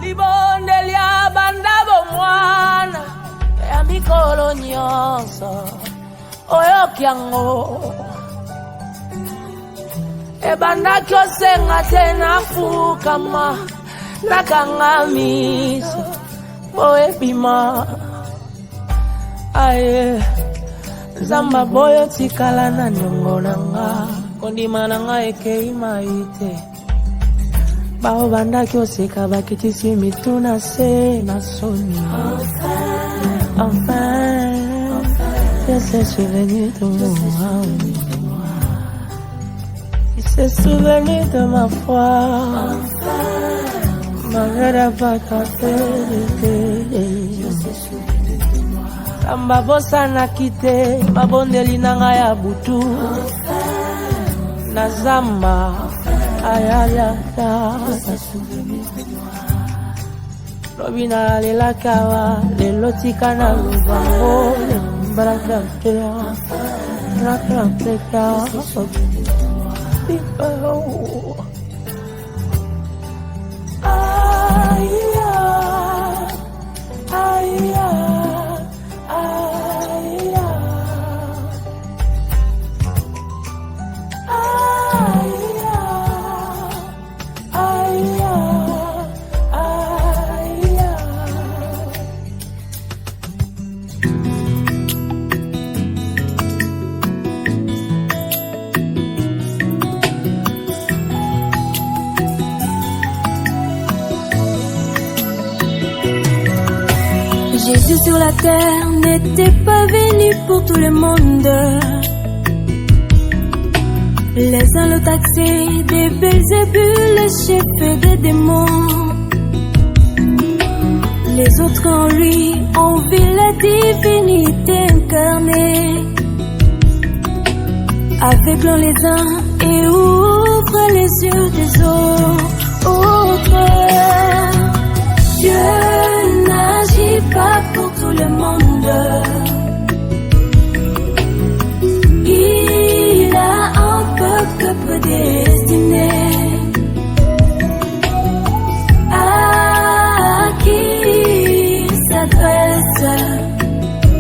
libondeli abanda bomwana ya mikolo nyonso oyoki yango ebandaki osenga te nafukama nakanga miso boebima aye zamba boyo tikala na nyongo nanga kondima nanga ekei maite bao bandaki oseka bakitisi mituna se na soni enfin je sais souvenir de moi il s'est souvenu de ma foi malgré pas Samba bosa na kite mabondeli nanga ya butu na zamba ayaya Robina lela kawa lelo tika na lubango braka tea Jésus sur la terre n'était pas venu pour tout le monde. Les uns le taxaient des Belzébul, le chef des démons. Les autres en lui ont vu la divinité incarnée. Aveuglons les uns et ouvrent les yeux des autres. Dieu n'agit pas pour tout le monde. Il a un peuple prédestiné à qui il s'adresse.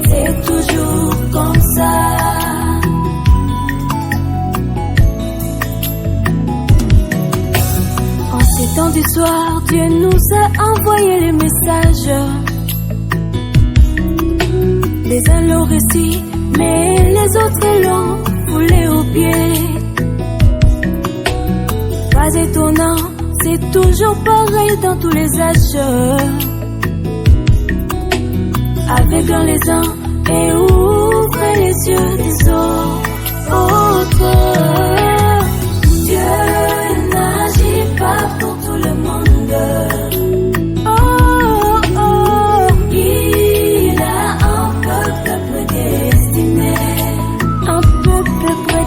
C'est toujours comme ça. En ces temps du soir, Dieu nous a envoyé les messages. Les uns l'ont réussi, mais les autres l'ont foulé aux pieds. Pas étonnant, c'est toujours pareil dans tous les âges. Aveuglons les uns et ouvrons les yeux des autres. Dieu n'agit pas pour tout le monde.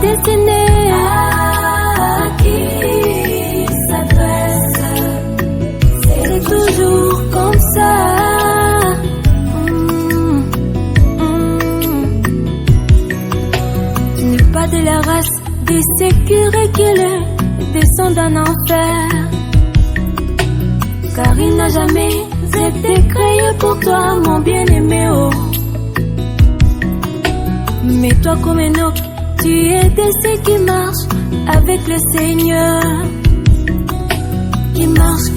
Destiné à qui il s'adresse, c'est toujours comme ça. Tu n'es pas de la race des sécurés qui le descend d'un enfer, car il n'a jamais été créé pour toi, mon bien-aimé. Oh. Mais toi comme Enoch, tu es de ceux qui marchent avec le Seigneur, qui marche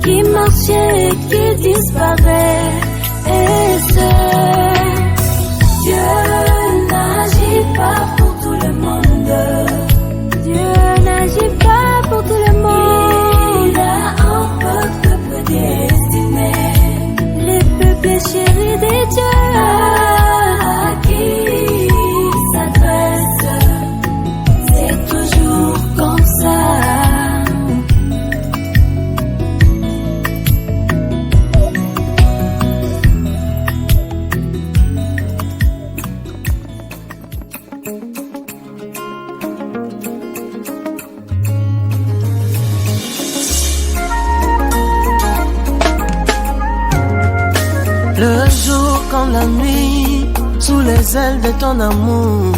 et qui disparaît. Et Dieu n'agit pas pour tout le monde. Dieu n'agit pas pour tout le monde. Il a un peuple prédestiné, les peuples chéris des dieux. À qui c'est toujours comme ça. Le jour comme la nuit, sous les ailes de ton amour,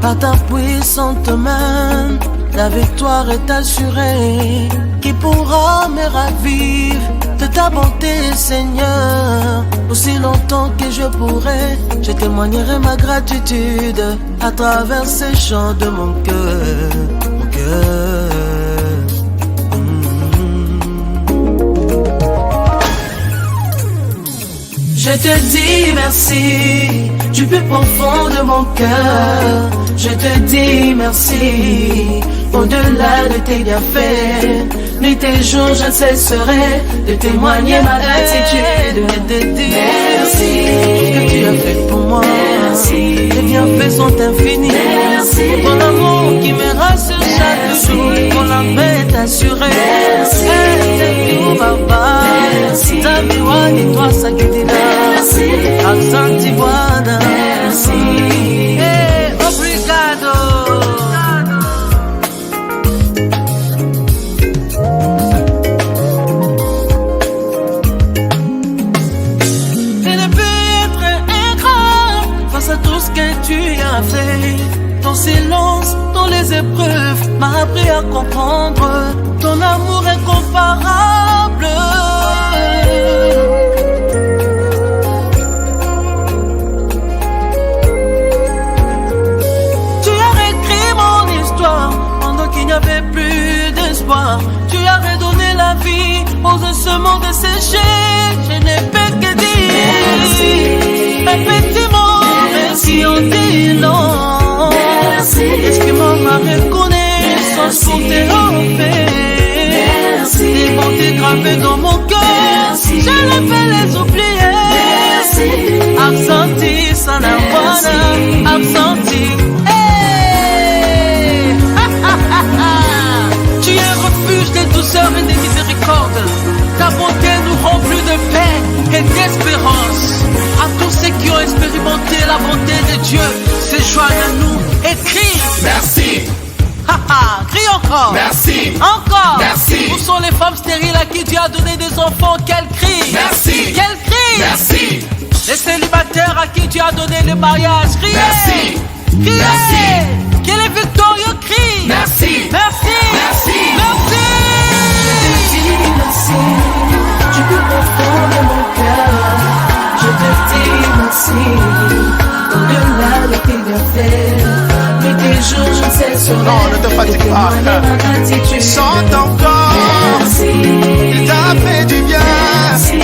par ta puissante main, la victoire est assurée. Qui pourra me ravir de ta bonté, Seigneur. Aussi longtemps que je pourrai, je témoignerai ma gratitude à travers ces chants de mon cœur. Mon cœur. Je te dis merci du plus profond de mon cœur. Je te dis merci au-delà de tes bienfaits. Nuit et jour, je ne cesserai de témoigner ma gratitude. Je te dis merci que tu as fait pour moi. Merci, tes bienfaits sont infinis. Merci, ton amour qui me rassure chaque jour. Mon âme est assurée. Merci, tout papa. Merci, Zamiwa ni toi sakidina. Merci, Absanti Bwana. Merci, obrigado. Ton silence dans les épreuves m'a appris à comprendre ton amour incomparable. Tu as réécrit mon histoire pendant qu'il n'y avait plus d'espoir. Tu as redonné la vie aux ossements desséchés. Je n'ai fait que dire un petit mot. Merci, on dit non. Merci, exprimant ma reconnaissance pour tes offres. Merci, tes bontés gravées dans mon cœur. Je ne peux les oublier. Merci, Absanti, Sanawana, Absanti. Hey! Tu es refuge de douceur et de miséricorde. Ta bonté nous remplit de paix et d'espérance. À tous ceux qui ont expérimenté la bonté de Dieu, se joignent à nous et crient merci. Crie encore. Merci. Encore. Merci. Où sont les femmes stériles à qui Dieu a donné des enfants? Qu'elles crient. Merci. Qu'elles crient. Merci. Les célibataires à qui Dieu a donné le mariage. Criez. Merci. Criez. Merci. Que les victorieux crient. Merci. Merci. Merci. Merci. Je te dis merci du plus profond de mon cœur. Je te dis merci au-delà de tes bienfaits. Mais tes jours, je ne cesserai. Non, ne te fatigue pas. Chante encore. Merci. Il t'a fait du bien. Merci.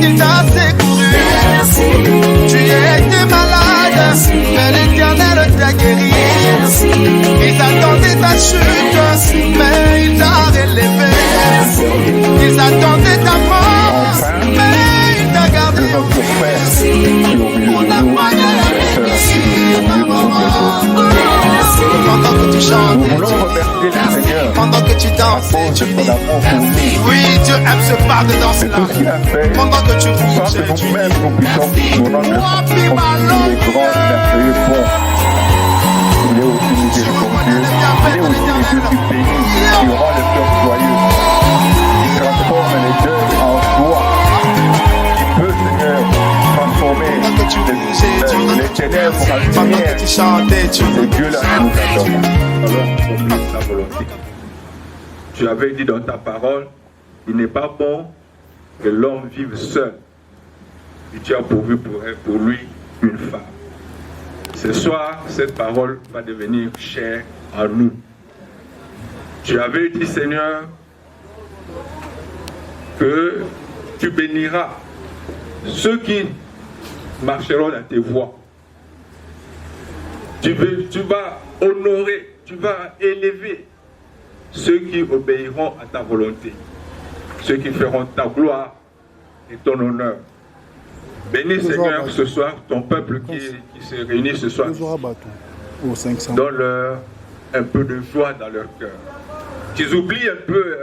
Il t'a secouru. Merci. Tu étais malade. Merci. Mais l'Éternel t'a guéri. Merci. Il attendait ta chute. Merci. Mais il t'a relevé. Merci. Il attendait ta mort. Mais il t'a gardé. Notre frère qui est au milieu de nous, pendant que tu chantes, nous voulons remercier le Seigneur pendant que tu danses, tu pour dis son amour pour nous. oui, Dieu aime ce part de danse C'est là. tout ce qu'il a fait, Pendant que tu sans bouges, que tu nous-mêmes dis nous puissions nous rendre compte qu'il est grand, merveilleux, fort. Il est aussi miséricordieux, il est aussi le Dieu qui bénit, qui rend le cœur joyeux. Il transforme les deuils en joie. Il peut, Seigneur, transformer les ténèbres en pendant lumière. que tu chantais, tu C'est Dieu là qui nous adore. Alors, oblige ta volonté. Tu avais dit dans ta parole, il n'est pas bon que l'homme vive seul. Et tu as pourvu pour lui une femme. Ce soir, cette parole va devenir chère en nous. Tu avais dit, Seigneur, que tu béniras ceux qui marcheront dans tes voies. Tu vas honorer, tu vas élever ceux qui obéiront à ta volonté, ceux qui feront ta gloire et ton honneur. Bénis, Seigneur, ce soir, ton peuple qui se réunit ce soir. Donne-leur un peu de joie dans leur cœur. Qu'ils oublient un peu,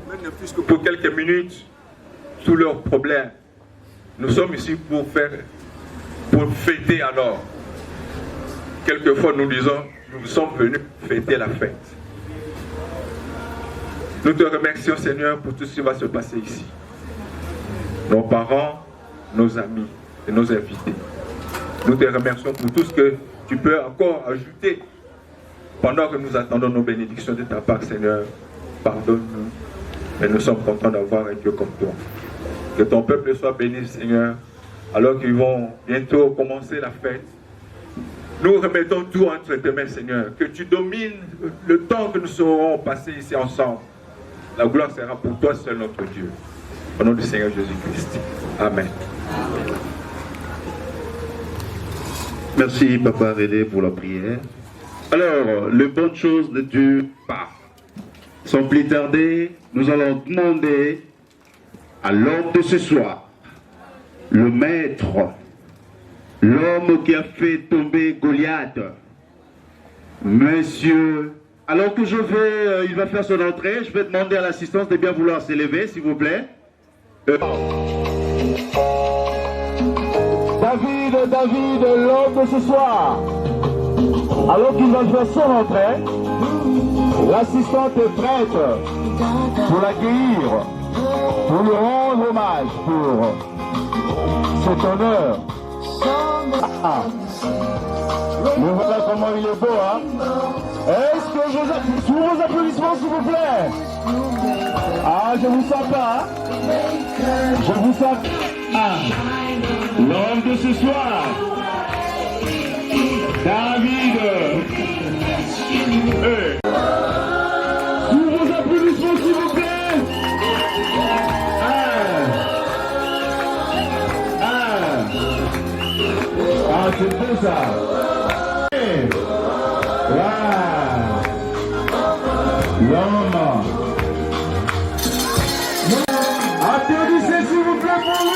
même ne plus que pour quelques minutes, tous leurs problèmes. Nous sommes ici pour fêter alors. Quelquefois nous disons, nous sommes venus fêter la fête. Nous te remercions, Seigneur, pour tout ce qui va se passer ici. Nos parents, nos amis et nos invités. Nous te remercions pour tout ce que tu peux encore ajouter pendant que nous attendons nos bénédictions de ta part, Seigneur. Pardonne-nous Mais nous sommes contents d'avoir un Dieu comme toi. Que ton peuple soit béni, Seigneur, alors qu'ils vont bientôt commencer la fête. Nous remettons tout entre tes mains, Seigneur. Que tu domines le temps que nous serons passés ici ensemble. La gloire sera pour toi seul, notre Dieu. Au nom du Seigneur Jésus-Christ. Amen. Merci, Papa René, pour la prière. Alors, les bonnes choses de Dieu partent. Sans plus tarder, nous allons demander à l'homme de ce soir, le maître, l'homme qui a fait tomber Goliath, monsieur. Alors que il va faire son entrée, je vais demander à l'assistance de bien vouloir s'élever, s'il vous plaît. David, l'homme de ce soir, alors qu'il va faire son entrée, l'assistante est prête pour l'accueillir, pour lui rendre hommage pour cet honneur. Mais voilà comment il est beau, hein? Est-ce que sous vos applaudissements, s'il vous plaît? Ah, je vous sens pas, hein? Je vous sens. Ah. L'homme de ce soir, David. Sous vos applaudissements, s'il vous plaît. Ah, c'est beau ça. L'homme. Applaudissez, s'il vous plaît, pour lui.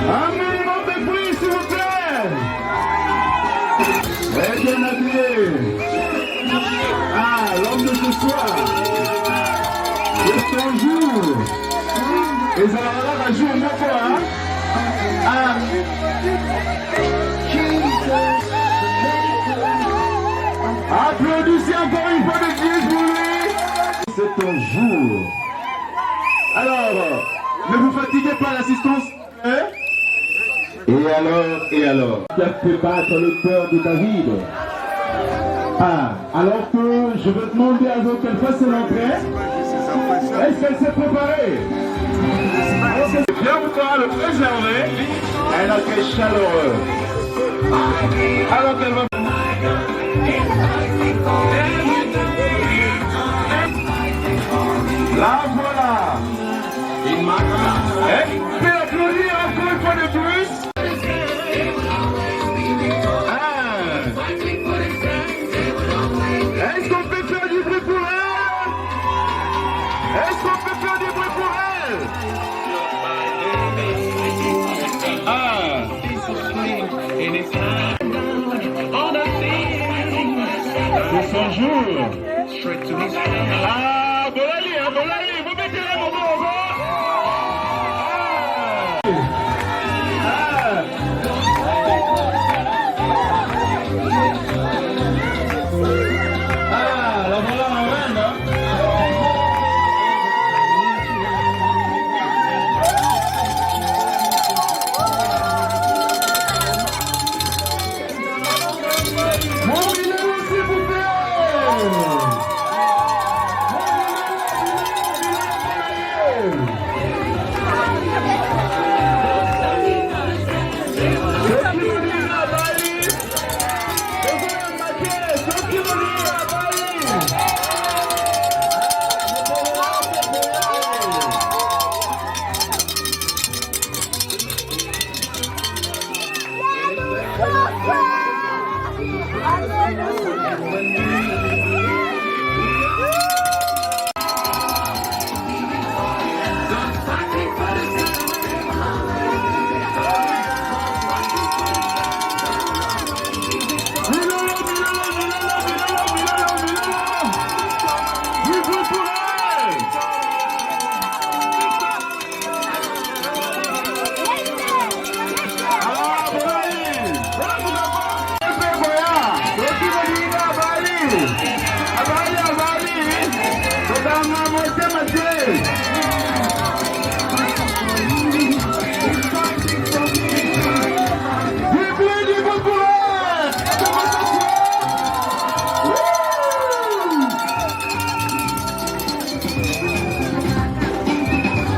Un minimum de bruit, s'il vous plaît. Et bien habillé. Ah, l'homme de ce soir. C'est un jour. Et ça va jour une fois. Hein? Ah. Applaudissez encore une fois de Dieu pour lui. C'est un jour. Alors, ne vous fatiguez pas, l'assistance. Hein? Et alors qui a fait battre le cœur de David? Ah, alors que je vais demander à vous qu'elle fasse l'entrée. Est-ce qu'elle s'est préparée? Bien vouloir le préserver. Elle a été chaleureux. Alors qu'elle va... La voilà. Et puis applaudir encore une fois de plus. Est-ce qu'on peut faire du bruit pour elle? C'est son jour. Ah, Bolali, vous mettez les moments au revoir. La voilà en reine, hein? Mobilez-vous, s'il vous plaît!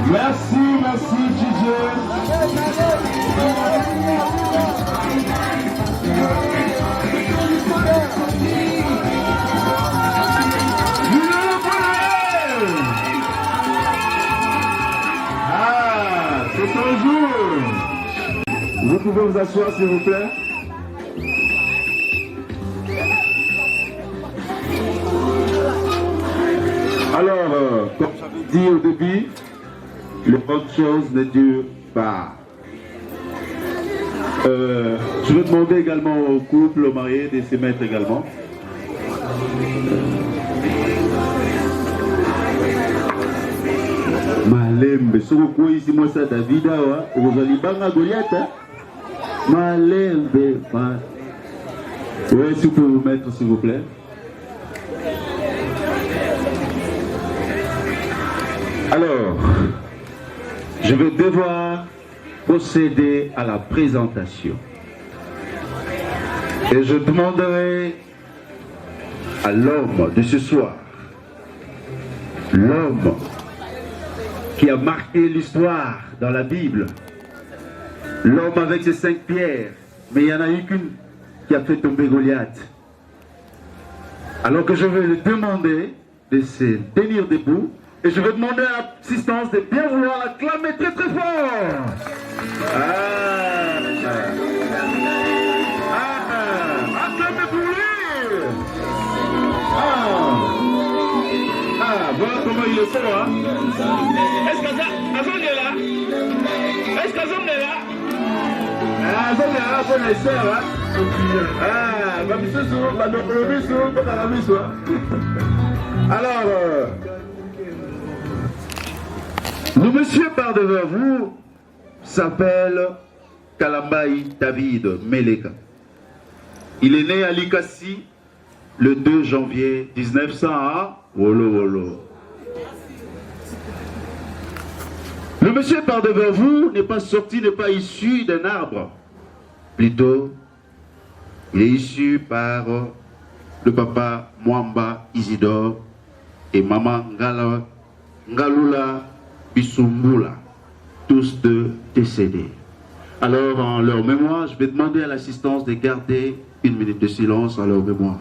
Merci, Ah, c'est ton jour. Vous pouvez vous asseoir, s'il vous plaît. Alors, comme j'avais dit au début, les bonnes choses ne durent pas. Je vais demander également au couple, aux mariés, de se mettre également. Malembe, si vous croyez ici, moi, ça, David, vous allez banga Goliath. Malembe, oui, si vous pouvez vous mettre, s'il vous plaît. Alors, je vais devoir procéder à la présentation. Et je demanderai à l'homme de ce soir, l'homme qui a marqué l'histoire dans la Bible, l'homme avec ses 5 pierres, mais il n'y en a eu qu'une qui a fait tomber Goliath. Alors que je vais lui demander de se tenir debout, et je vais demander à l'assistance de bien vouloir acclamer très très fort. Acclamez pour lui. Voilà comment il est fort, hein. Est-ce qu'Azon est là? Est-ce qu'Azon est là? Azon est là, bon essai, hein. Alors, le monsieur par devant vous s'appelle Kalambaï David Meleka. Il est né à Likasi le 2 janvier 1900 à Wolo Wolo. Le monsieur par devant vous n'est pas sorti, n'est pas issu d'un arbre. Plutôt, il est issu par le papa Mwamba Isidore et maman Ngalula Bisumbula, tous deux décédés. Alors, en leur mémoire, je vais demander à l'assistance de garder 1 minute de silence en leur mémoire.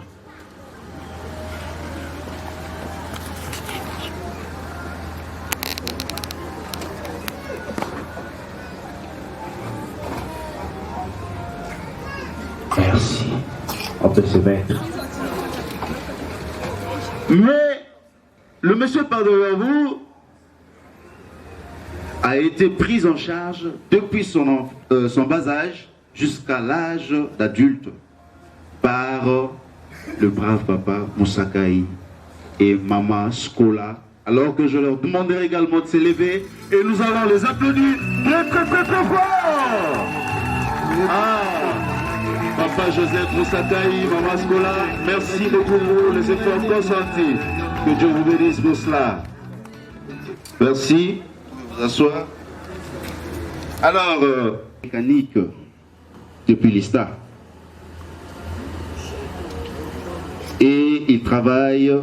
Merci. On peut se mettre. Mais le monsieur par devant vous a été pris en charge depuis son bas âge jusqu'à l'âge d'adulte par le brave papa Moussakai et maman Skola. Alors que je leur demanderai également de s'élever et nous allons les applaudir très très très très fort. Ah, papa Joseph Moussakai, maman Skola, merci beaucoup pour les efforts consentis. Que Dieu vous bénisse pour cela. Merci. Vous asseoir. Alors, mécanique depuis l'ISTA. Et il travaille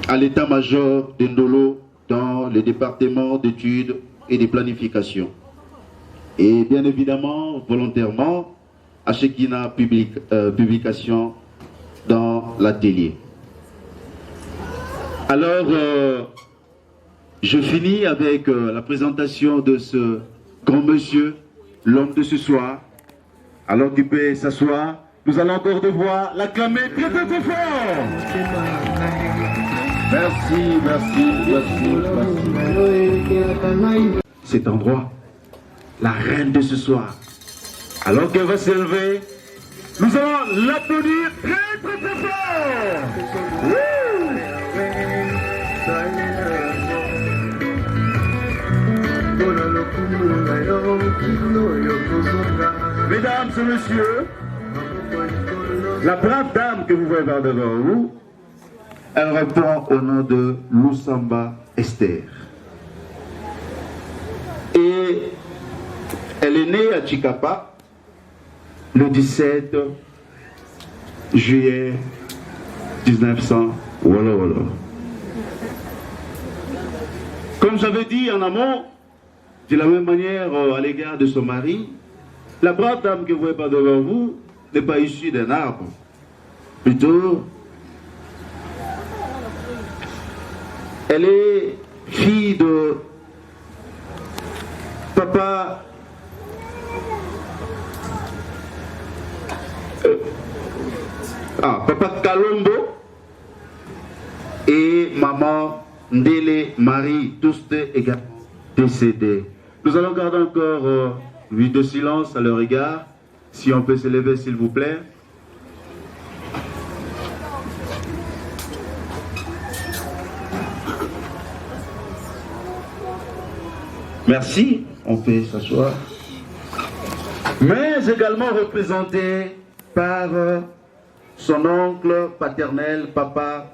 à l'état-major de Ndolo dans le département d'études et de planification. Et bien évidemment, volontairement, à Shekina Publication dans l'atelier. Alors, je finis avec la présentation de ce grand monsieur, l'homme de ce soir. Alors qu'il peut s'asseoir, nous allons encore devoir l'acclamer très très très fort. Merci, merci, merci, merci. Cet endroit, la reine de ce soir, alors qu'elle va s'élever, nous allons l'applaudir très très très fort. Mesdames et messieurs, la brave dame que vous voyez devant vous, elle répond au nom de Lusamba Esther. Et elle est née à Chikapa le 17 juillet 1900. Voilà, voilà. Comme j'avais dit en amont, de la même manière à l'égard de son mari, la brave dame que vous voyez pas devant vous n'est pas issue d'un arbre. Plutôt, elle est fille de papa papa Kalombo et maman Ndele Marie, tous deux également décédés. Nous allons garder encore 8 minutes de silence à leur égard. Si on peut s'élever, s'il vous plaît. Merci, on peut s'asseoir. Mais également représenté par son oncle paternel, papa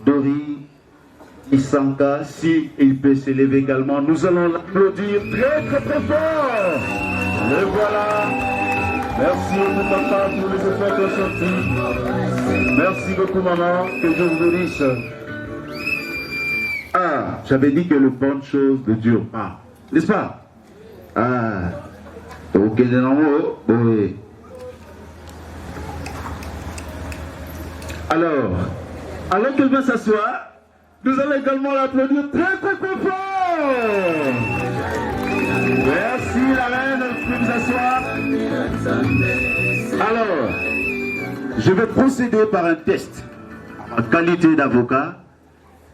Dori Isanka. Si il peut s'élever également, nous allons l'applaudir très très très fort. Et voilà. Merci beaucoup papa pour les efforts consentis. Merci beaucoup maman, que Dieu vous bénisse. Ah, j'avais dit que le bonne chose ne dure pas. N'est-ce pas? Ah, ok, oui. Alors qu'elle va s'asseoir, nous allons également l'applaudir très très très fort. Merci la reine, vous pouvez vous asseoir. Alors, je vais procéder par un test. En qualité d'avocat,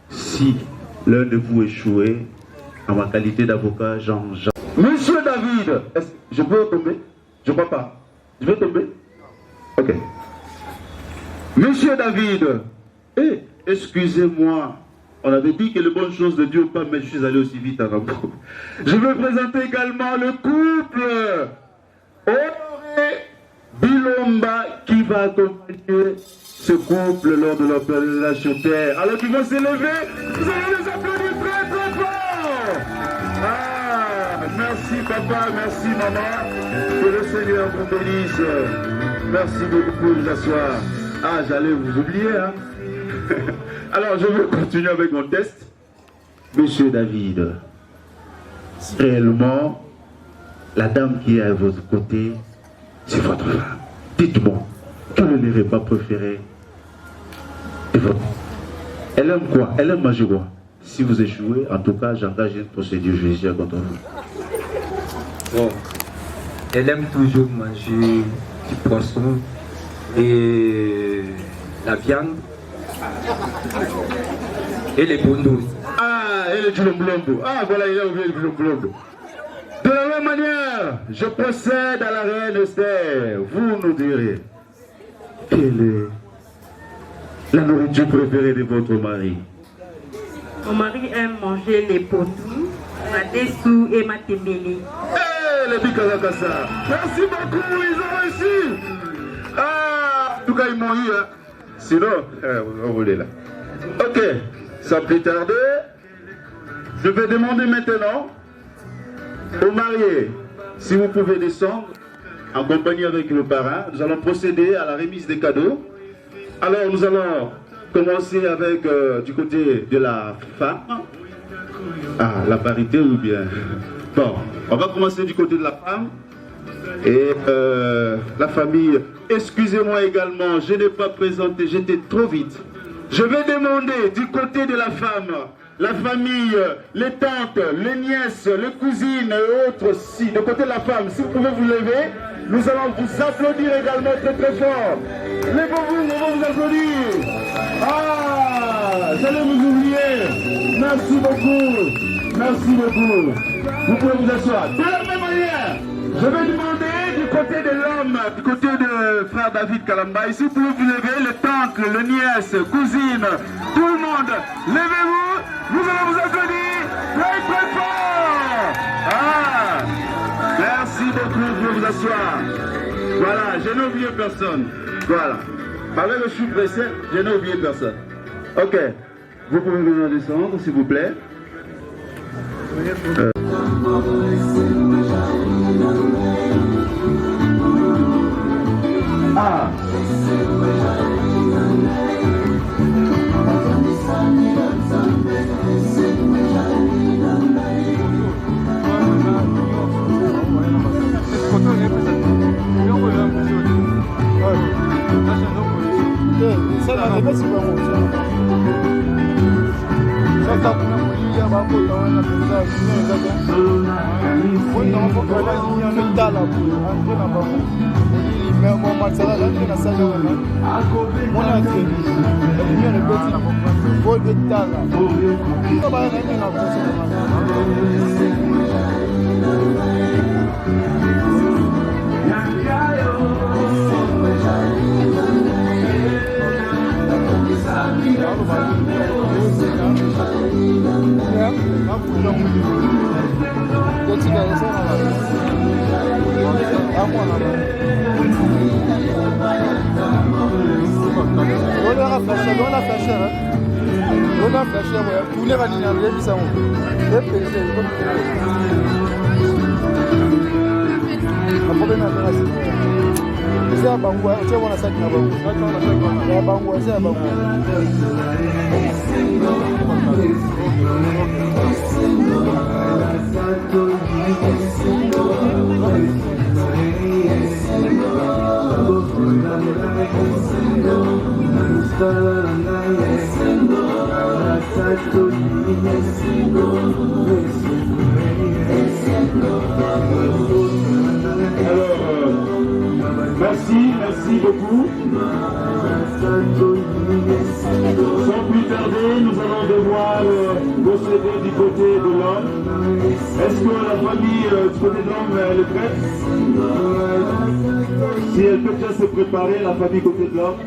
si l'un de vous échouait, en ma qualité d'avocat, Jean. Monsieur David, je peux tomber? Je ne crois pas. Je vais tomber? Ok. Monsieur David, excusez-moi, on avait dit que les bonnes choses ne durent pas, mais je suis allé aussi vite à Rambo. Je veux présenter également le couple Honoré Bilomba qui va accompagner ce couple lors de leur pèlerinage sur terre. Alors qu'ils vont s'élever, vous allez les applaudir très très fort. Ah, merci papa, merci maman, que le Seigneur vous bénisse. Merci beaucoup pour vous asseoir. Ah, j'allais vous oublier, hein. Alors, je vais continuer avec mon test. Monsieur David, réellement, la dame qui est à votre côté, c'est votre femme. Dites-moi, quel est le repas préféré de votre femme? Elle aime quoi? Elle aime manger quoi? Si vous échouez, en tout cas, j'engage une procédure judiciaire contre vous. Bon, elle aime toujours manger du poisson et la viande et les bondous. Ah, et le djulomblombo. Ah, voilà, il a oublié le djulomblombo. De la manière, je procède à la reine Esther. Vous nous direz, quelle est la nourriture préférée de votre mari? Mon mari aime manger les potous, ma dessous et ma tembélé. Les Bikazakasa. Merci beaucoup, ils ont réussi. Ah, en tout cas, ils m'ont eu. Hein. Sinon, on voulait là. Ok, sans plus tarder, je vais demander maintenant aux mariés si vous pouvez descendre en compagnie avec le parrain. Nous allons procéder à la remise des cadeaux. Alors, nous allons commencer avec du côté de la femme. Ah, la parité ou bien. Bon, on va commencer du côté de la femme. Et la famille, excusez-moi également, je n'ai pas présenté, j'étais trop vite. Je vais demander du côté de la femme, la famille, les tantes, les nièces, les cousines et autres, si, du côté de la femme, si vous pouvez vous lever, nous allons vous applaudir également très très fort. Levez-vous, on va vous applaudir. Ah, j'allais vous oublier. Merci beaucoup. Merci beaucoup. Vous pouvez vous asseoir. De la même manière, je vais demander du côté de l'homme, du côté de frère David Kalamba, ici, vous pouvez vous lever, les tantes, les nièces, cousines, tout le monde. Levez-vous, nous allons vous applaudir très très fort. Ah, merci beaucoup, vous pouvez vous asseoir. Voilà, je n'ai oublié personne. Voilà. Avec le chou pressé, je n'ai oublié personne. Ok, vous pouvez venir descendre, s'il vous plaît. Ah. Merci beaucoup. Sans plus tarder, nous allons devoir procéder du côté de l'homme. Est-ce que la famille du côté de l'homme elle est prête? Si elle peut bien se préparer, la famille côté de l'homme.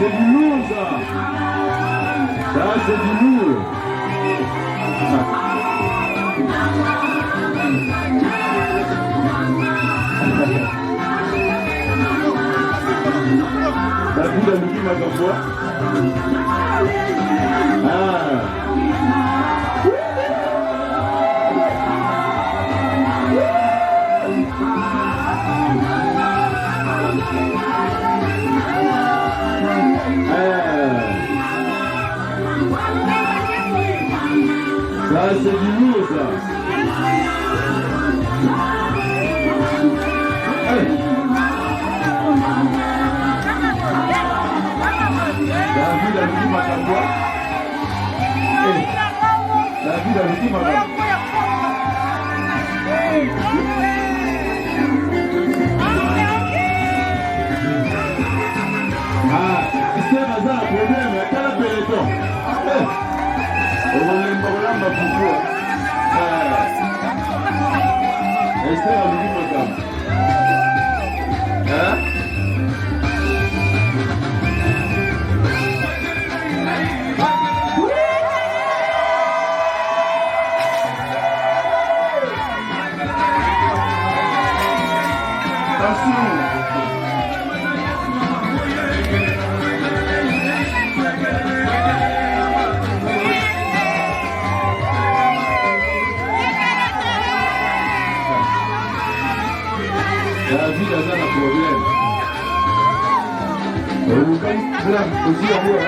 c'est du lourd ça. Ça c'est du lourd. T'as vu la musique ma fois? Ça c'est du lourd ça. David a dit ma voix. David a dit ma voix. C'est un problème, quel peloton? On va aller me voir ma pouvoir. Esther a dit ma femme. David a un problème. Vous gagnez aussi en haut.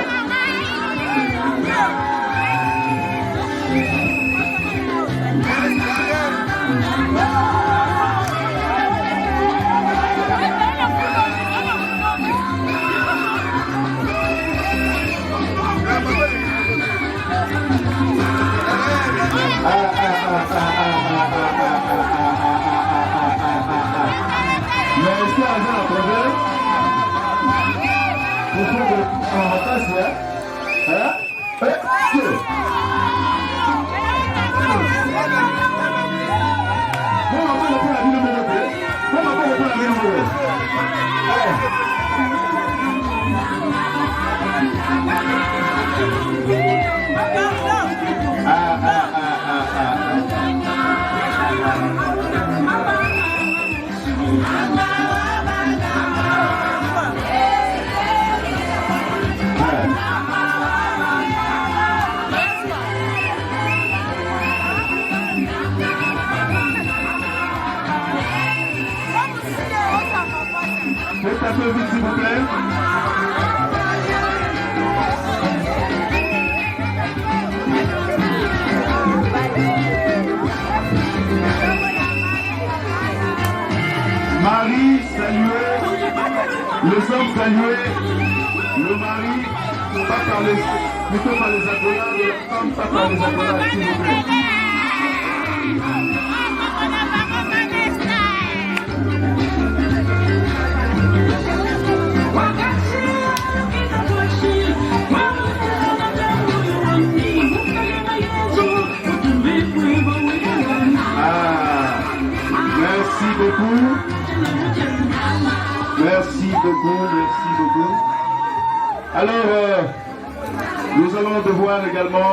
Mais est-ce qu'il y a un problème? Pourquoi on passe là? Faites un peu vite s'il vous plaît. Marie, saluez. Les hommes, saluez. Le mari, pas par les, plutôt par les accolades, les femmes, pas par les accolades, s'il vous plaît. Merci beaucoup. Merci beaucoup, merci beaucoup. Alors, nous allons devoir également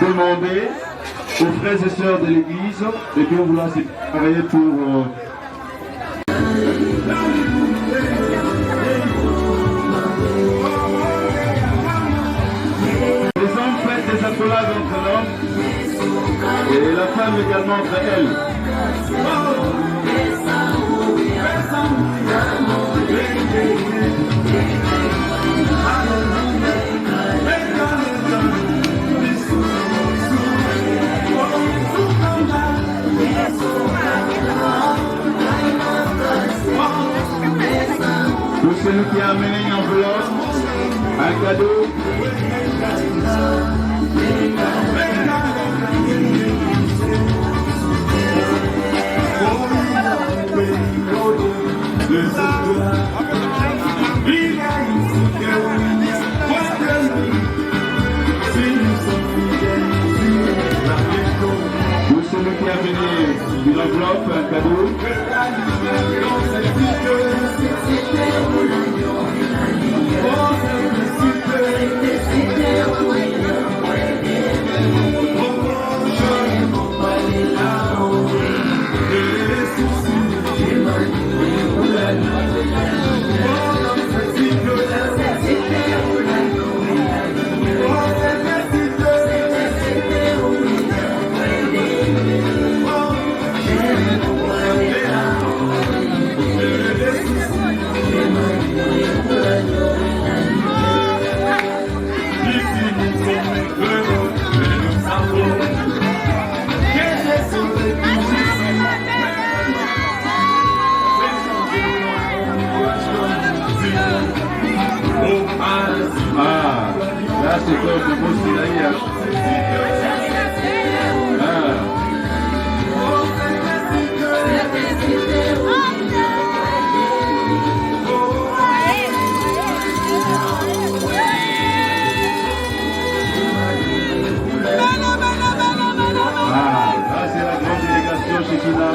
demander aux frères et sœurs de l'Église de bien vouloir se préparer pour... Les hommes font des accolades entre l'homme et la femme également entre elles. Pour celui qui a amené une enveloppe, un cadeau. Pour celui qui a amené une enveloppe, un cadeau. Oh, c'est quoi le mot Sinaï? Là, c'est la grande délégation chez Kina.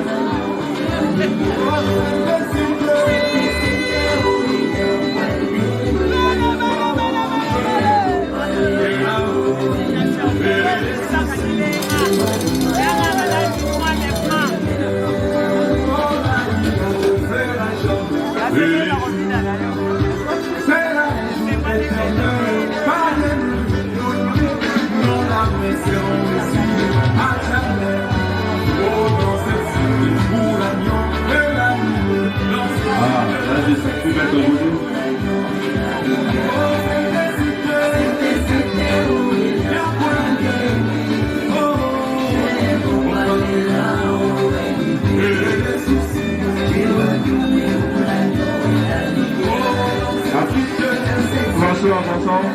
Bonsoir, bonsoir.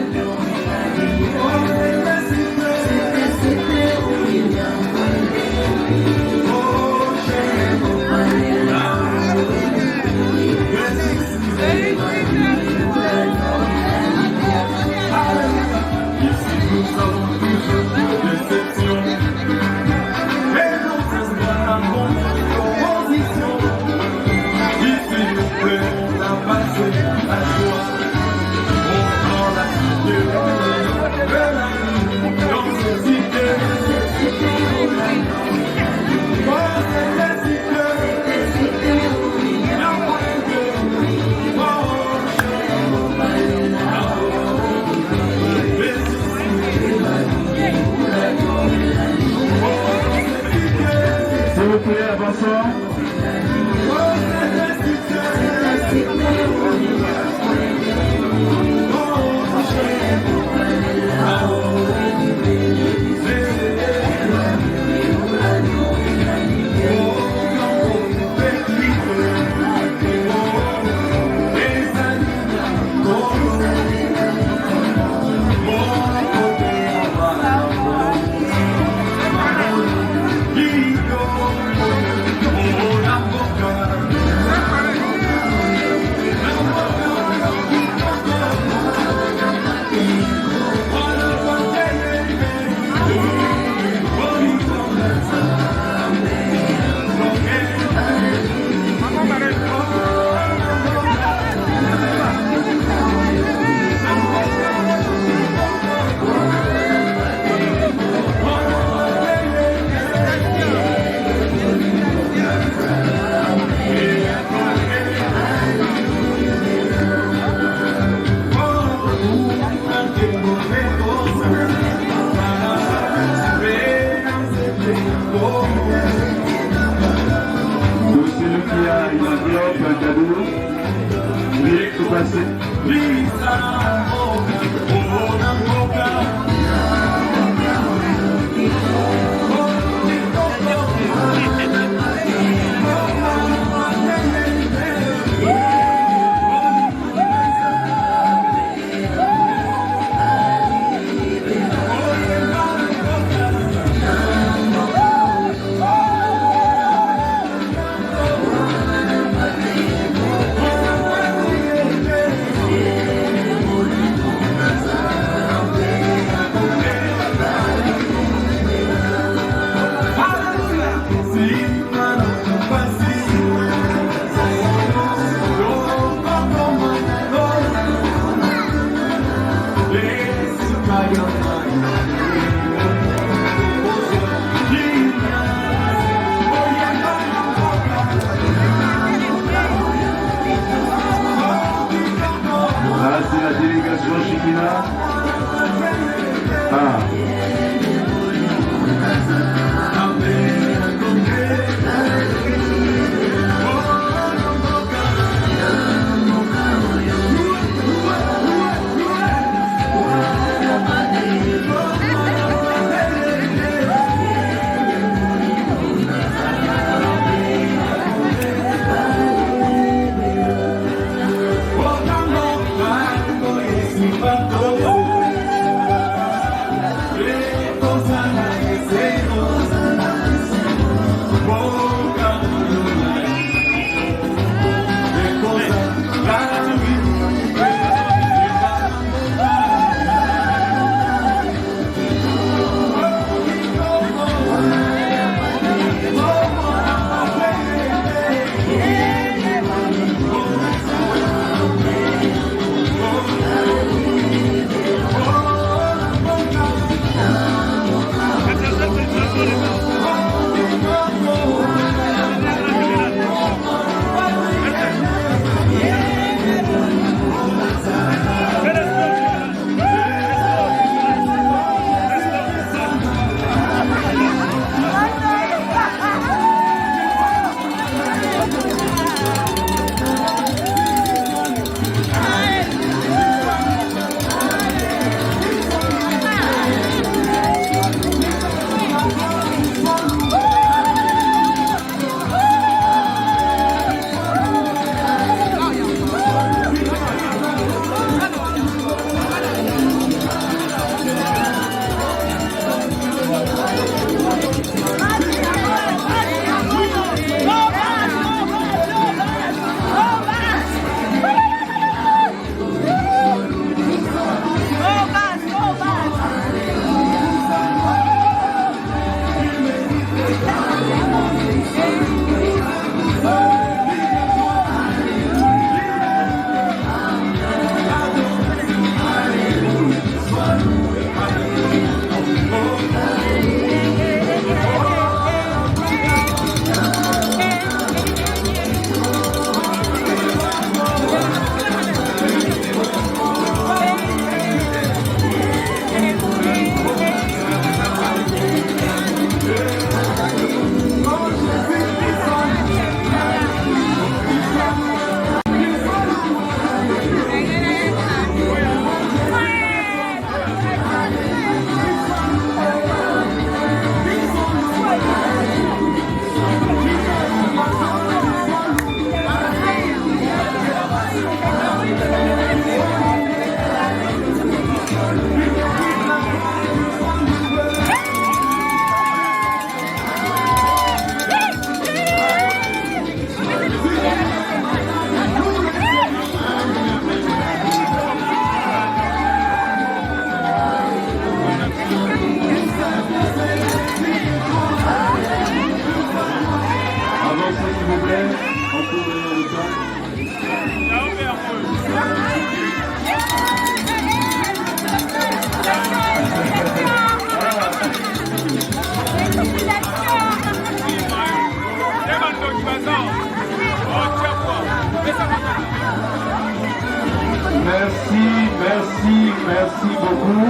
Merci beaucoup.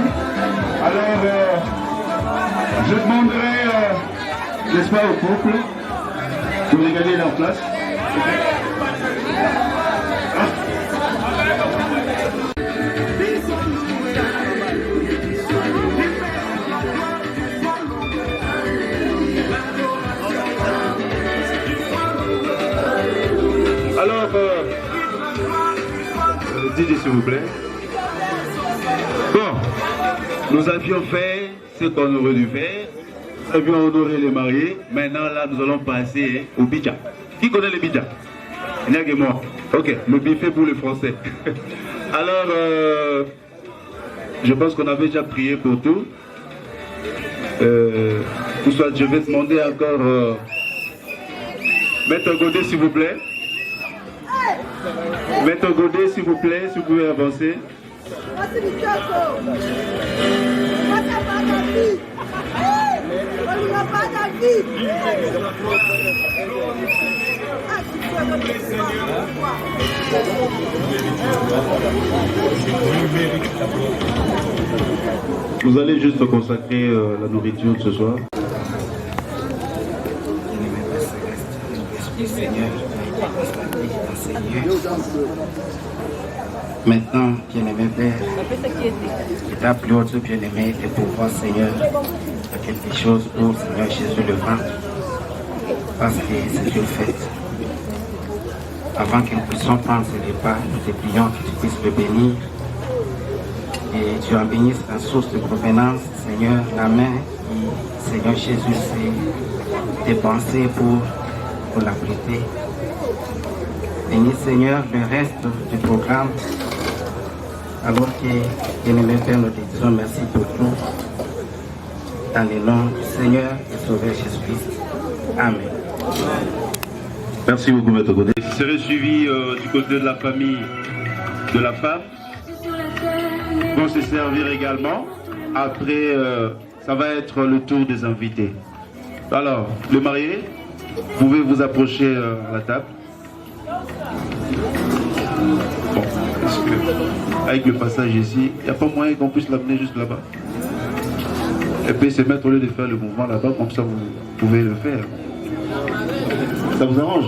Alors, je demanderai, n'est-ce pas, au couple de regagner leur place. Alors, DJ s'il vous plaît. Bon, nous avions fait ce qu'on aurait dû faire. Nous avions honoré les mariés. Maintenant, là, nous allons passer au bidja. Qui connaît le bidja? Il n'y a que moi. Ok, le buffet pour les Français. Alors, je pense qu'on avait déjà prié pour tout. Ou soit, je vais demander encore Maître Godet, s'il vous plaît. Maître Godet, s'il vous plaît, si vous pouvez avancer. Vous allez juste consacrer la nourriture de ce soir. Maintenant, bien-aimé Père, et ta plus haute bien-aimé de pouvoir, Seigneur, à quelque chose pour Seigneur Jésus le vent, parce que c'est Dieu fait. Avant que nous puissions prendre ce repas, nous te prions que tu puisses le bénir et tu en bénisses la source de provenance, Seigneur, la main qui, Seigneur Jésus, s'est dépensée pour la prêter. Bénis, Seigneur, le reste du programme. Alors que, bien-aimé Père, nous te disons merci pour tout. Dans le nom du Seigneur et Sauveur Jésus-Christ. Amen. Merci beaucoup, Maître Godet. Je serai suivi du côté de la famille de la femme. Ils vont se servir également. Après, ça va être le tour des invités. Alors, le marié, vous pouvez vous approcher à la table. Bon, est-ce que, avec le passage ici, il n'y a pas moyen qu'on puisse l'amener juste là-bas? Et puis se mettre au lieu de faire le mouvement là-bas, comme ça vous pouvez le faire. Ça vous arrange?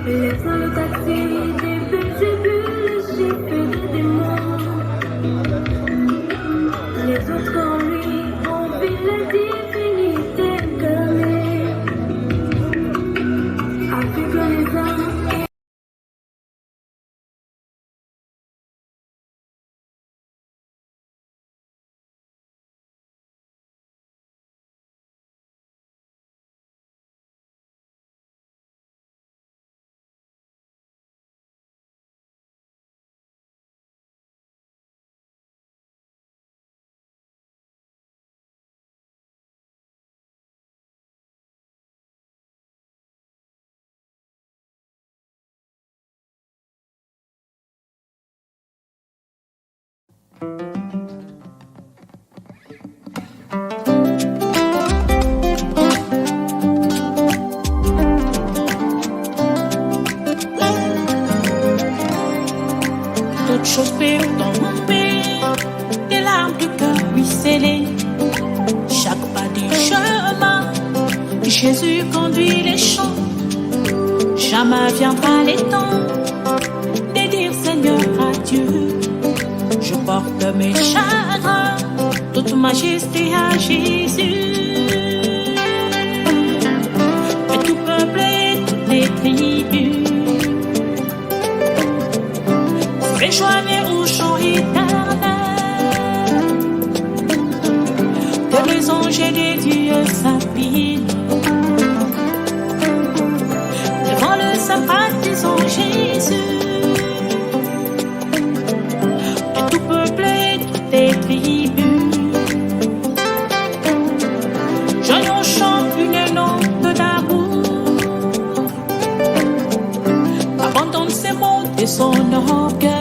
Laissons le taxi des petits bulles, j'ai fait des démons. Les autres en lui ont vu la divinité incarnée. Avec les âmes. Toutes choses pires dans mon pays, des larmes du cœur ruisselées. Chaque pas du chemin, Jésus conduit les champs. Jamais viendra les temps de dire Seigneur adieu. Je porte mes chagrins, toute majesté à Jésus. Et tout peuple et toutes les tribus rejoignez au chant éternel que les anges et les dieux s'appellent devant le sympathisant Jésus. Et tout peuple et toutes les tribus joignent au chant une note d'amour, abandonne ses mondes et son orgueil.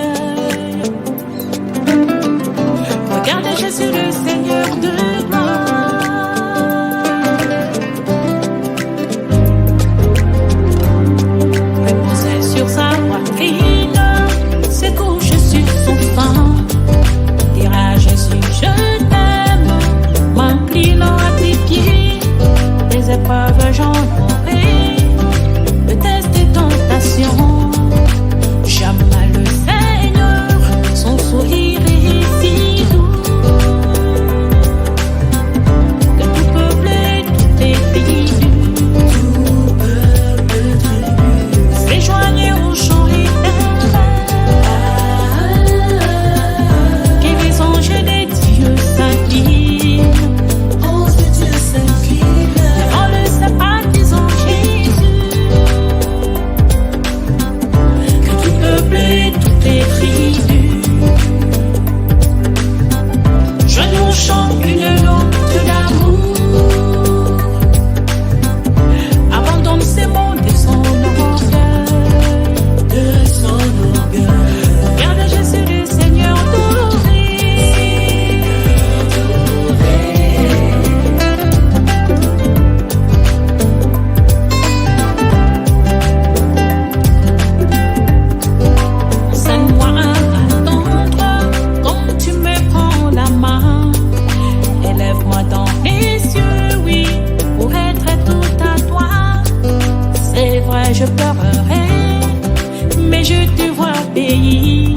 pays.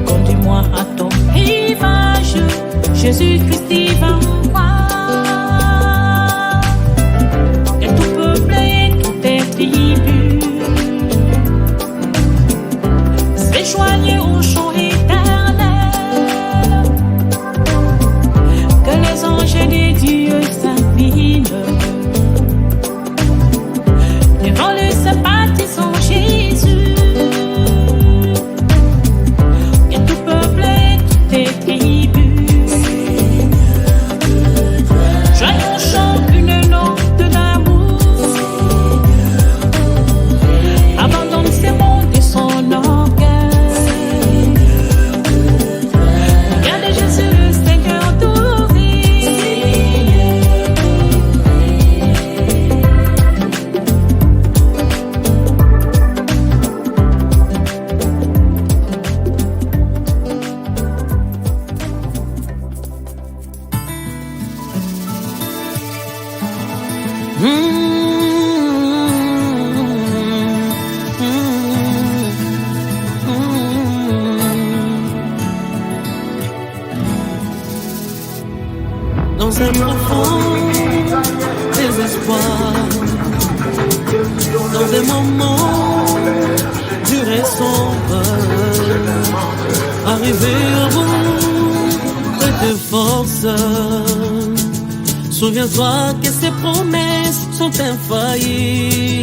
Conduis-moi à ton rivage, Jésus-Christ divin roi. Et tout peuple et toutes tes tribus s'éjoignent au chant éternel. Que les anges des dieux s'inclinent devant le sympathisant Jésus. Que tout peuple et toutes tes tribus joignent au chant une note d'amour. Abandonne ses mondes et son orgueil. Regarde Jésus le Seigneur d'ouvrir. Dans un profond désespoir, dans des moments durs et sombres, arrivé au bout de tes forces, souviens-toi que ces promesses sont infaillibles.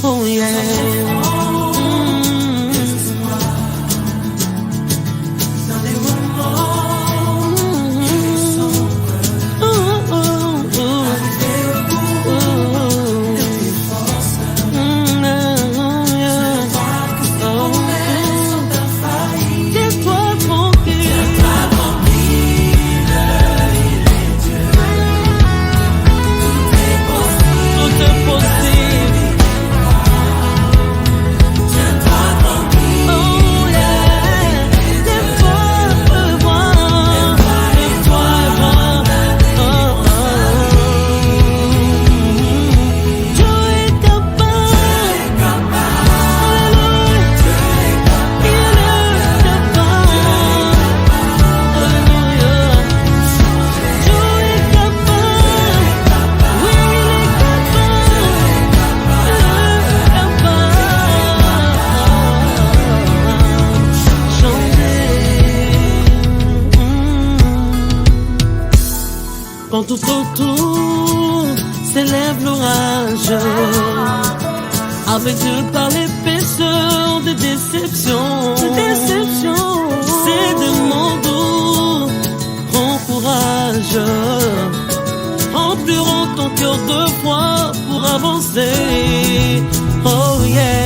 Oh yeah. Quand tout autour s'élève l'orage, aveuglé par l'épaisseur des déceptions, c'est de mon dos, prends courage, en pleurant ton cœur de foi pour avancer. Oh yeah.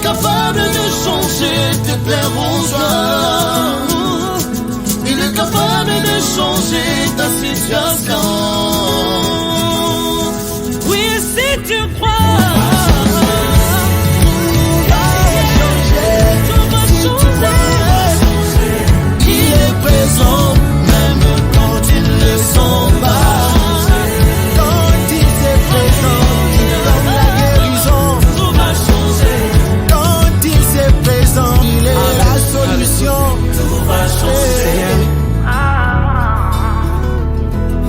capable de changer tes plaires en joie. Il est capable changer ta situation. Oui, si tu crois, il est présent, même quand ils ne sont pas. Quand il s'est présent, il donne la guérison. tout va changer. Quand il s'est présent, il est la solution. Tout va changer.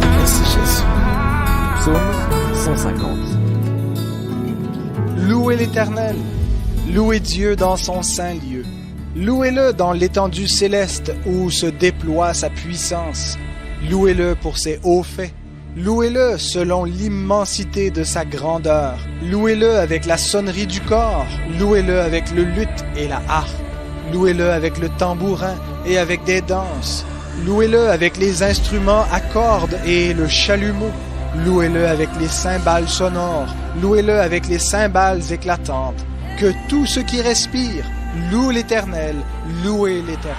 Merci Jésus. Psaume 150. Louez l'Éternel, louez Dieu dans son saint lieu. Louez-le dans l'étendue céleste où se déploie sa puissance. Louez-le pour ses hauts faits. Louez-le selon l'immensité de sa grandeur. Louez-le avec la sonnerie du corps. Louez-le avec le luth et la harpe. Louez-le avec le tambourin et avec des danses. Louez-le avec les instruments à cordes et le chalumeau. Louez-le avec les cymbales sonores. Louez-le avec les cymbales éclatantes. Que tout ce qui respire loue l'Éternel, louez l'Éternel.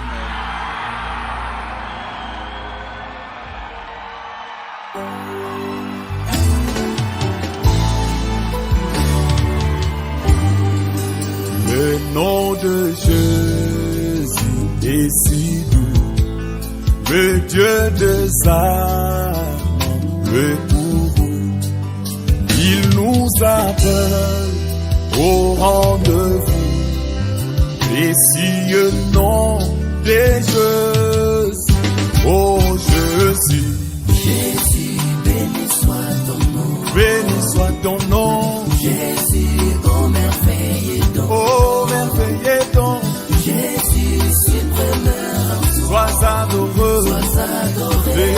Le nom de Jésus est si doux, le Dieu des âmes, le courroux. Il nous appelle au rendez-vous. Précieux nom de Jésus, oh Jésus. Jésus, béni soit ton nom. Béni soit ton nom. Jésus, oh merveilleux don. Oh merveilleux don. Jésus, suprême rançon. Sois adoré. Sois adoré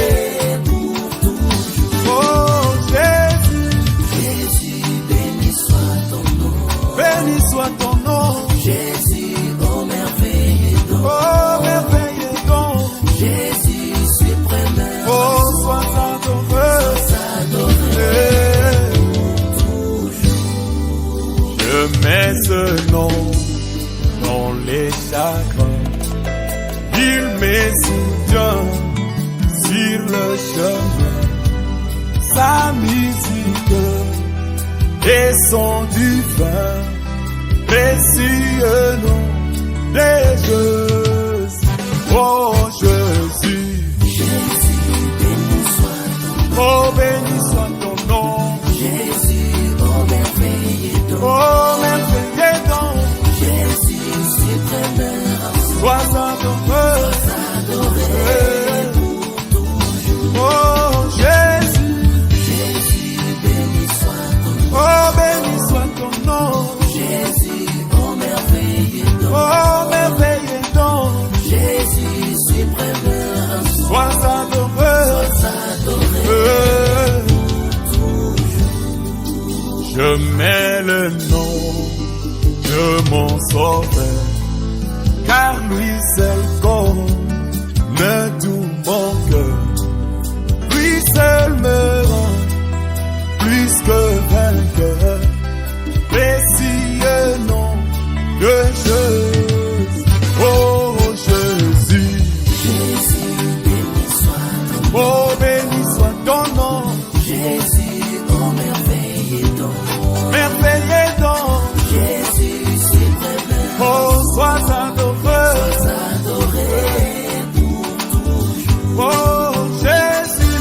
pour toujours. Oh Jésus. Jésus, béni soit ton nom. Béni soit ton nom. Jésus, oh merveilleux don. Oh merveilleux don. Jésus, suprême oh sois adoré. Sois adoré pour toujours. Je mets ce nom dans les chagrins. Il me soutient sur le chemin. Sa musique et son divin précieux nom de Jésus. Oh Jésus. Jésus, béni soit ton nom. Oh béni soit ton nom. Jésus, oh merveilleux don. Oh merveilleux don. Jésus, suprême rançon. Sois adoré. Sois adoré pour toujours. Oh Jésus. Jésus, béni soit ton nom. Oh béni soit ton nom. Jésus, oh merveilleux don. Oh merveilleux don. Jésus, suprême rançon. Sois adoré. Sois adoré pour toujours. Je mets le nom de mon sauveur, car lui seul connaît tout mon cœur. Lui seul me rend plus que vainqueur. Précieux nom de Jésus. Oh Jésus. Jésus, béni soit ton nom. Oh béni soit ton nom. Jésus, oh merveilleux don. Merveilleux don. Jésus, suprême Oh sois adoré. Sois adoré pour toujours. Oh Jésus.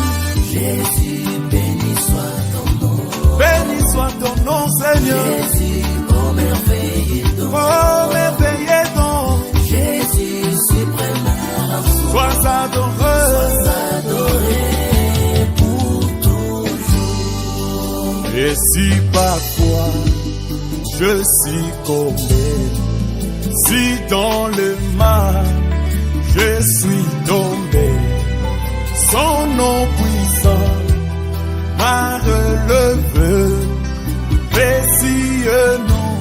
Jésus, béni soit ton nom. Béni soit ton nom Seigneur. Jésus, oh merveilleux don. Oh merveilleux don. Jésus, suprême rançon. Sois adoré. Sois adoré pour toujours. Et si parfois je suis tombé, si dans le mal je suis tombé, son nom puissant m'a relevé. Précieux nom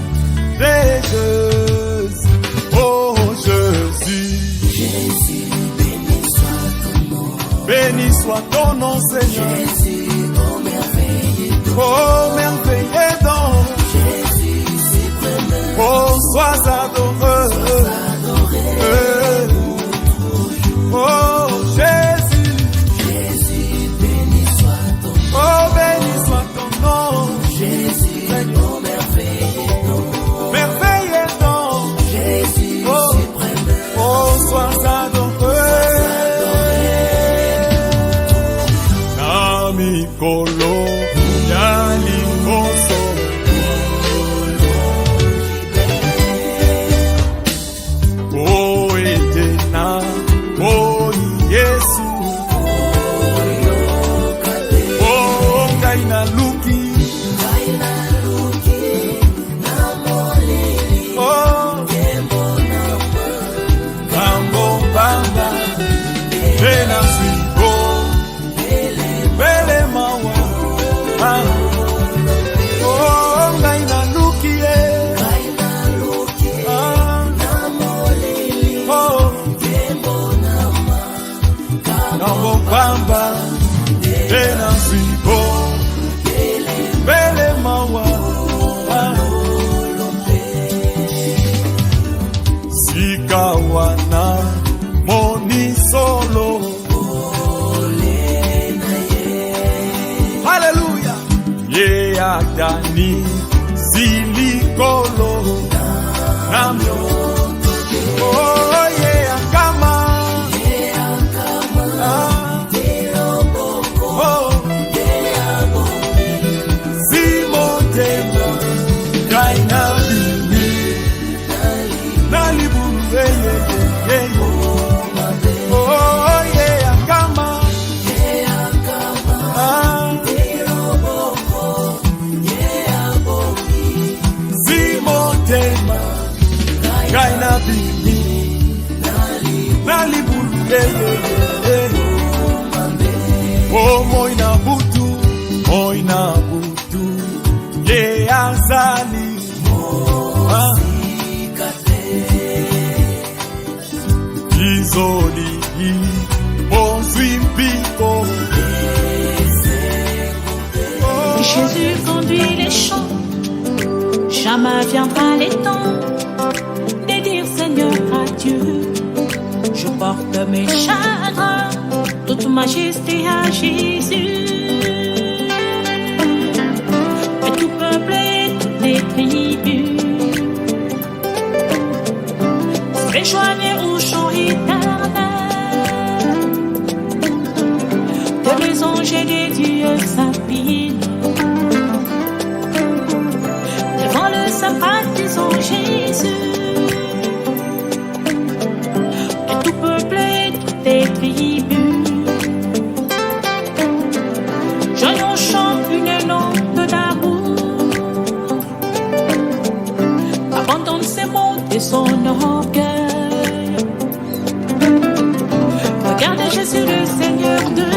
de Jésus. Oh Jésus. Jésus, béni soit ton nom. Béni soit ton nom Seigneur. Jésus, oh merveilleux don. Oh merveilleux don. Jésus, suprême Oh sois adoré. Sois adoré pour toujours. Oh Jésus. Mambo pamba tena zibo bele mawa Sikawana moni solo Hallelujah Yeah Dani Silikolo Namyo Oh yeah kama Oh Simotema Kaina Bini Naliburu Oh yeah kama Simotema Kaina Bini Naliburu Oh moina butu Ye azali Izoli Bonzuimpiko Jésus conduit les chants, jamais viendra les temps de dire Seigneur adieu. Je porte mes chagrins, toute majesté à Jésus. Et tout peuple et toutes les tribus se rejoignent au chant éternel que les anges et les dieux s'appellent devant le sapin des anges Jésus. Et tout peuple et toutes les tribus joignent au chant une note d'amour, abandonne ses mondes et son orgueil. Regarde Jésus le Seigneur de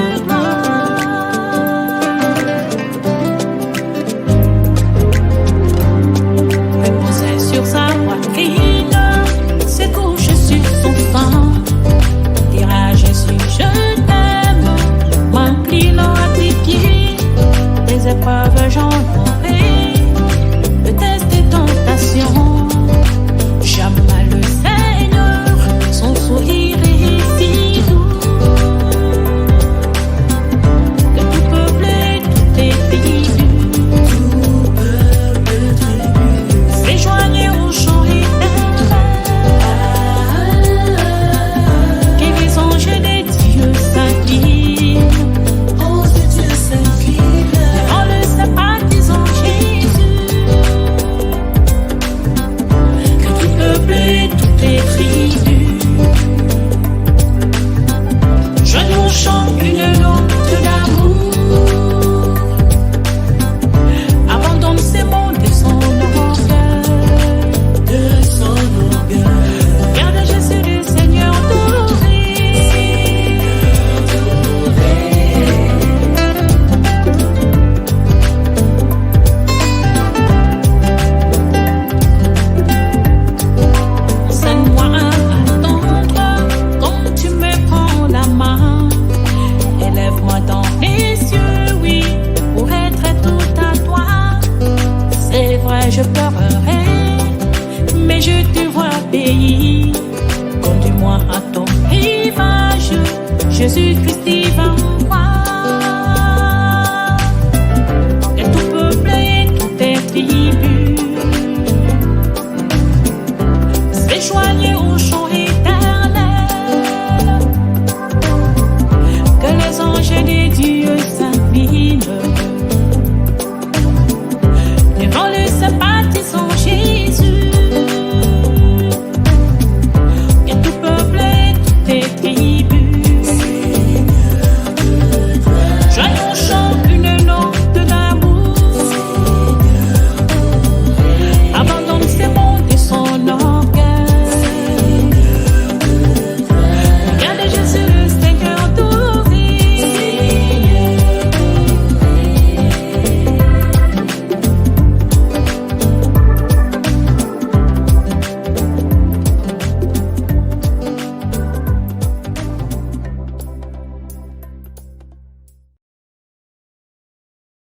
sur sa poitrine, se couche sur son sein. Dira Jésus, je t'aime, m'inclinant à tes pieds. Des épreuves j'en aurai, le test des tentations. Jamais le Seigneur, son sourire est si doux. Que tout peuple et toutes les tribus joignez au chant éternel que les anges et les dieux s'inclinent. Oh, que Dieu s'incline devant le sapin des anges Jésus. Que tout peuple et toutes les tribus joignent au chant une note d'amour, abandonne ses mondes et son Regarde Jésus le Seigneur doré. Enseigne-moi à attendre quand tu me prends la main. Élève-moi dans les cieux, oui, pour être tout à toi. C'est vrai, je pleurerai, mais je te vois pays. Conduis-moi à ton rivage, Jésus-Christ divin.